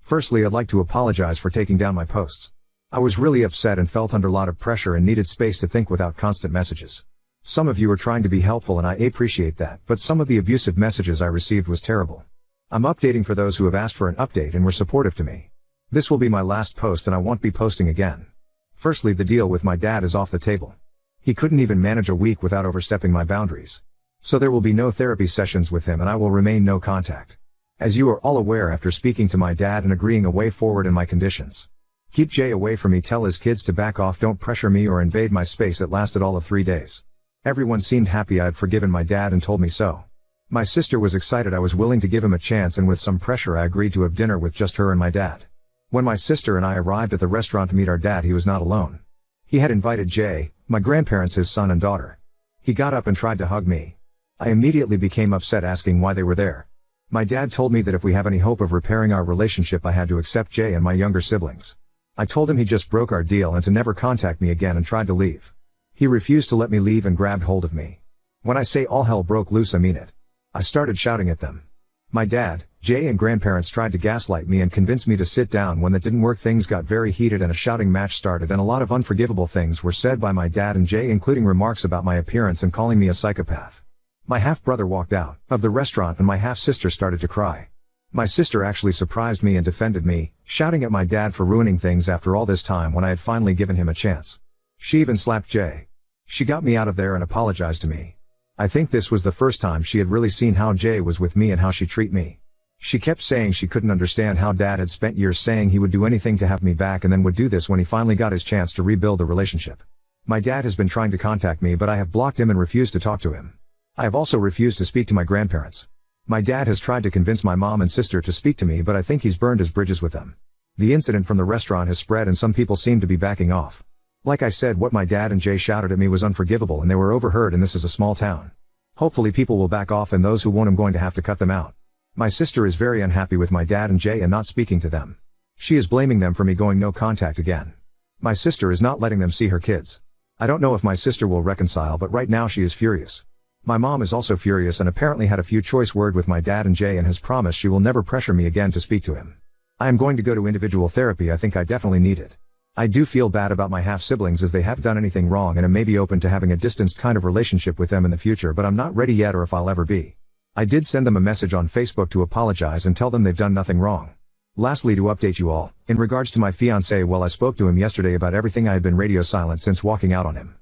Firstly, I'd like to apologize for taking down my posts. I was really upset and felt under a lot of pressure and needed space to think without constant messages. Some of you are trying to be helpful and I appreciate that, but some of the abusive messages I received was terrible. I'm updating for those who have asked for an update and were supportive to me. This will be my last post and I won't be posting again. Firstly, the deal with my dad is off the table. He couldn't even manage a week without overstepping my boundaries. So there will be no therapy sessions with him and I will remain no contact. As you are all aware after speaking to my dad and agreeing a way forward in my conditions. Keep Jay away from me, tell his kids to back off, don't pressure me or invade my space. It lasted all of 3 days. Everyone seemed happy I had forgiven my dad and told me so. My sister was excited I was willing to give him a chance, and with some pressure I agreed to have dinner with just her and my dad. When my sister and I arrived at the restaurant to meet our dad, he was not alone. He had invited Jay, my grandparents, his son and daughter. He got up and tried to hug me. I immediately became upset, asking why they were there. My dad told me that if we have any hope of repairing our relationship I had to accept Jay and my younger siblings. I told him he just broke our deal and to never contact me again and tried to leave. He refused to let me leave and grabbed hold of me. When I say all hell broke loose, I mean it. I started shouting at them. My dad, Jay and grandparents tried to gaslight me and convince me to sit down. When that didn't work, things got very heated and a shouting match started, and a lot of unforgivable things were said by my dad and Jay, including remarks about my appearance and calling me a psychopath. My half-brother walked out of the restaurant and my half-sister started to cry. My sister actually surprised me and defended me, shouting at my dad for ruining things after all this time when I had finally given him a chance. She even slapped Jay. She got me out of there and apologized to me. I think this was the first time she had really seen how Jay was with me and how she treated me. She kept saying she couldn't understand how dad had spent years saying he would do anything to have me back and then would do this when he finally got his chance to rebuild the relationship. My dad has been trying to contact me, but I have blocked him and refused to talk to him. I have also refused to speak to my grandparents. My dad has tried to convince my mom and sister to speak to me, but I think he's burned his bridges with them. The incident from the restaurant has spread and some people seem to be backing off. Like I said, what my dad and Jay shouted at me was unforgivable and they were overheard, and this is a small town. Hopefully people will back off, and those who won't, I'm going to have to cut them out. My sister is very unhappy with my dad and Jay and not speaking to them. She is blaming them for me going no contact again. My sister is not letting them see her kids. I don't know if my sister will reconcile, but right now she is furious. My mom is also furious and apparently had a few choice words with my dad and Jay and has promised she will never pressure me again to speak to him. I am going to go to individual therapy. I think I definitely need it. I do feel bad about my half-siblings as they haven't done anything wrong, and I may be open to having a distanced kind of relationship with them in the future, but I'm not ready yet or if I'll ever be. I did send them a message on Facebook to apologize and tell them they've done nothing wrong. Lastly, to update you all, in regards to my fiancé, well, I spoke to him yesterday about everything. I had been radio silent since walking out on him.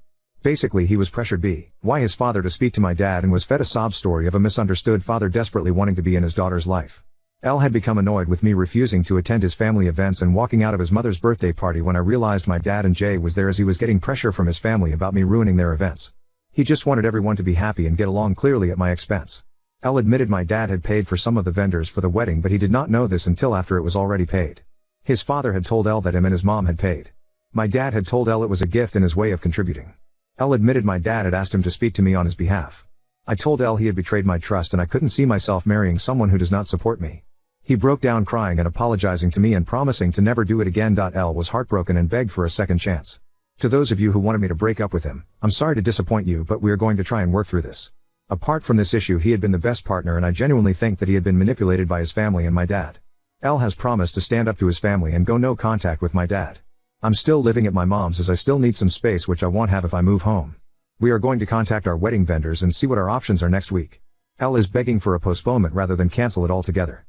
Basically, he was pressured by his father to speak to my dad and was fed a sob story of a misunderstood father desperately wanting to be in his daughter's life. L had become annoyed with me refusing to attend his family events and walking out of his mother's birthday party when I realized my dad and Jay was there, as he was getting pressure from his family about me ruining their events. He just wanted everyone to be happy and get along, clearly at my expense. L admitted my dad had paid for some of the vendors for the wedding, but he did not know this until after it was already paid. His father had told L that him and his mom had paid. My dad had told L it was a gift and his way of contributing. L admitted my dad had asked him to speak to me on his behalf. I told L he had betrayed my trust and I couldn't see myself marrying someone who does not support me. He broke down crying and apologizing to me and promising to never do it again. L was heartbroken and begged for a second chance. To those of you who wanted me to break up with him, I'm sorry to disappoint you, but we are going to try and work through this. Apart from this issue, he had been the best partner and I genuinely think that he had been manipulated by his family and my dad. L has promised to stand up to his family and go no contact with my dad. I'm still living at my mom's as I still need some space, which I won't have if I move home. We are going to contact our wedding vendors and see what our options are next week. L is begging for a postponement rather than cancel it altogether.